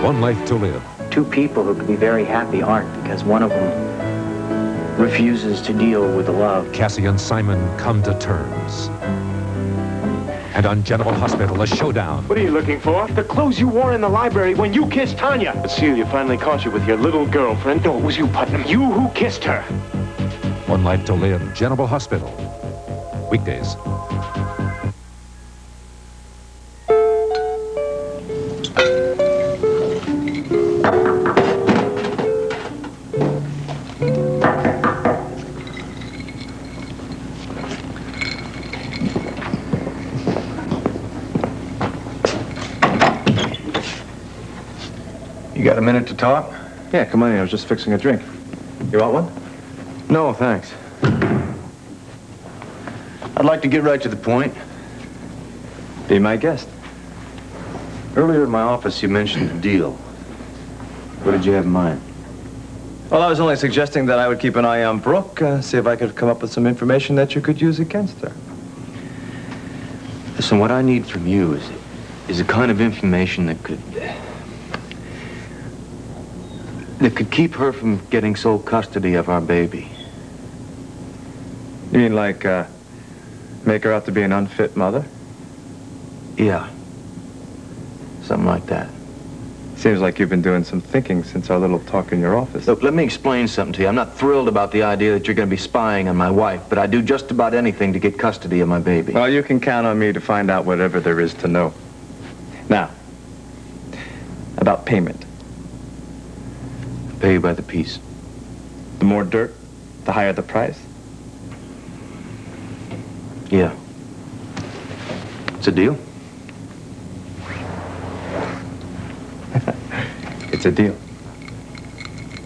One Life to Live. Two people who could be very happy aren't, because one of them refuses to deal with the love. Cassie and Simon come to terms. And on General Hospital, a showdown. What are you looking for? The clothes you wore in the library when you kissed Tanya. But Celia finally caught you with your little girlfriend. No, it was you, Putnam. You who kissed her. One Life to Live, General Hospital. Weekdays. You got a minute to talk? Yeah, come on in. I was just fixing a drink. You want one? No, thanks. I'd like to get right to the point. Be my guest. Earlier in my office, you mentioned a deal. What did you have in mind? Well, I was only suggesting that I would keep an eye on Brooke, see if I could come up with some information that you could use against her. Listen, what I need from you is a kind of information that could keep her from getting sole custody of our baby. You mean like, make her out to be an unfit mother? Yeah. Something like that. Seems like you've been doing some thinking since our little talk in your office. Look, let me explain something to you. I'm not thrilled about the idea that you're going to be spying on my wife, but I do just about anything to get custody of my baby. Well, you can count on me to find out whatever there is to know. Now, about payment. Pay you by the piece. The more dirt, the higher the price. Yeah. It's a deal? It's a deal.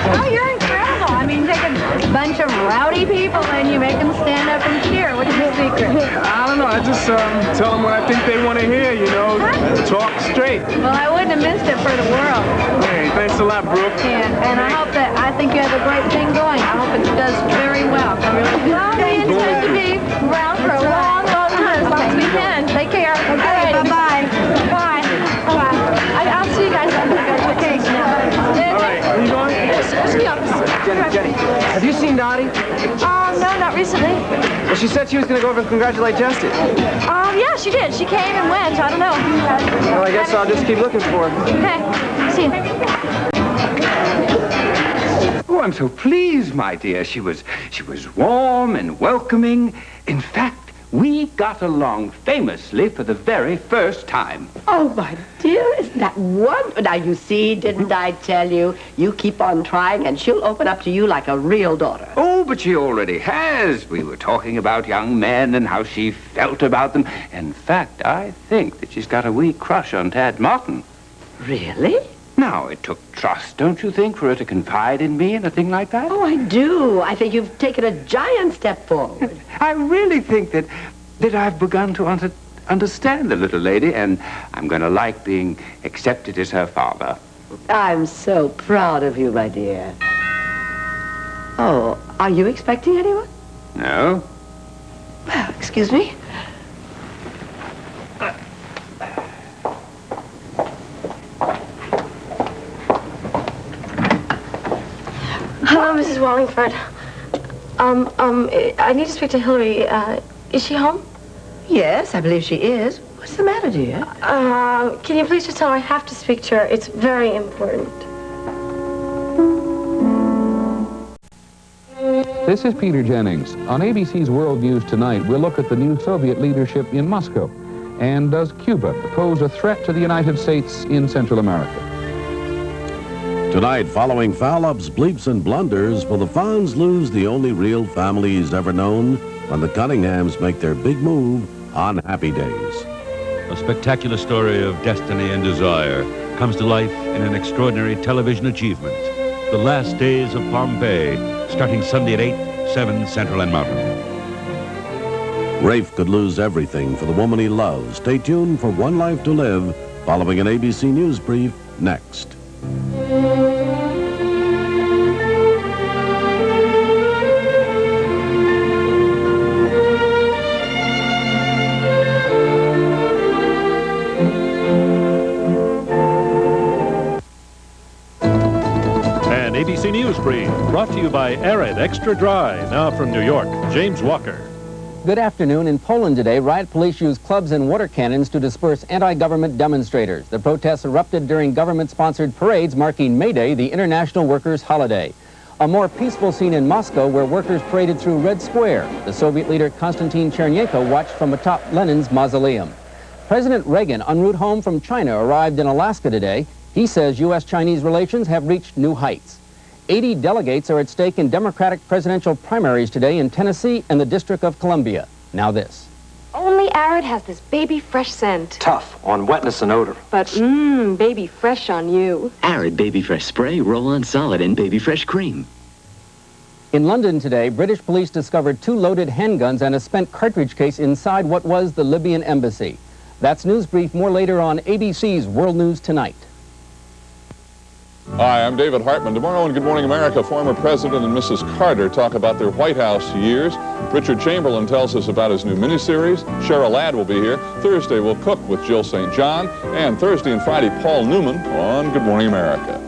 Oh, you're incredible. I mean, take a bunch of rowdy people and you make them stand up and cheer. What is your secret? I don't know. I just tell them what I think they want to hear, you know. Talk straight. Well, I wouldn't have missed it for the world. Hey, thanks a lot, Brooke. And I think you have a great thing going. I hope it does very well. I really do. Well, we intend to be around for a long, long time, as long as we can. Take care. Okay, bye-bye. Bye. Bye. I'll see you guys after I go to the case now. All right, where you going? Jenny, have you seen Dottie? No, not recently. Well, she said she was going to go over and congratulate Justin. Yeah, she did. She came and went. I don't know. Well, I guess I'll just keep looking for her. Okay. See you. Oh, I'm so pleased, my dear. She was warm and welcoming. In fact, we got along famously for the very first time. Oh, my dear, isn't that wonderful? Now, you see, didn't I tell you? You keep on trying, and she'll open up to you like a real daughter. Oh, but she already has. We were talking about young men and how she felt about them. In fact, I think that she's got a wee crush on Tad Martin. Really? Now, it took trust, don't you think, for her to confide in me and a thing like that? Oh, I do. I think you've taken a giant step forward. I really think that I've begun to understand the little lady, and I'm going to like being accepted as her father. I'm so proud of you, my dear. Oh, are you expecting anyone? No? Well, excuse me. Hello, Mrs. Wallingford. I need to speak to Hillary. Is she home? Yes, I believe she is. What's the matter, dear? Can you please just tell her I have to speak to her? It's very important. This is Peter Jennings. On ABC's World News tonight, we'll look at the new Soviet leadership in Moscow. And does Cuba pose a threat to the United States in Central America? Tonight, following foul-ups, bleeps, and blunders, will the Fonz lose the only real family he's ever known when the Cunninghams make their big move on Happy Days? A spectacular story of destiny and desire comes to life in an extraordinary television achievement. The Last Days of Pompeii, starting Sunday at 8, 7 Central and Mountain. Rafe could lose everything for the woman he loves. Stay tuned for One Life to Live, following an ABC News brief next. News Brief, brought to you by Arid Extra Dry. Now from New York, James Walker. Good afternoon. In Poland today, riot police used clubs and water cannons to disperse anti-government demonstrators. The protests erupted during government-sponsored parades marking May Day, the international workers' holiday. A more peaceful scene in Moscow where workers paraded through Red Square. The Soviet leader Konstantin Chernenko watched from atop Lenin's mausoleum. President Reagan, en route home from China, arrived in Alaska today. He says U.S.-Chinese relations have reached new heights. 80 delegates are at stake in Democratic presidential primaries today in Tennessee and the District of Columbia. Now this. Only Arid has this baby fresh scent. Tough on wetness and odor. But baby fresh on you. Arid Baby Fresh Spray, Roll-On Solid, and Baby Fresh Cream. In London today, British police discovered 2 loaded handguns and a spent cartridge case inside what was the Libyan embassy. That's News Brief. More later on ABC's World News Tonight. Hi, I'm David Hartman. Tomorrow on Good Morning America, former President and Mrs. Carter talk about their White House years. Richard Chamberlain tells us about his new miniseries. Cheryl Ladd will be here. Thursday, we'll cook with Jill St. John. And Thursday and Friday, Paul Newman on Good Morning America.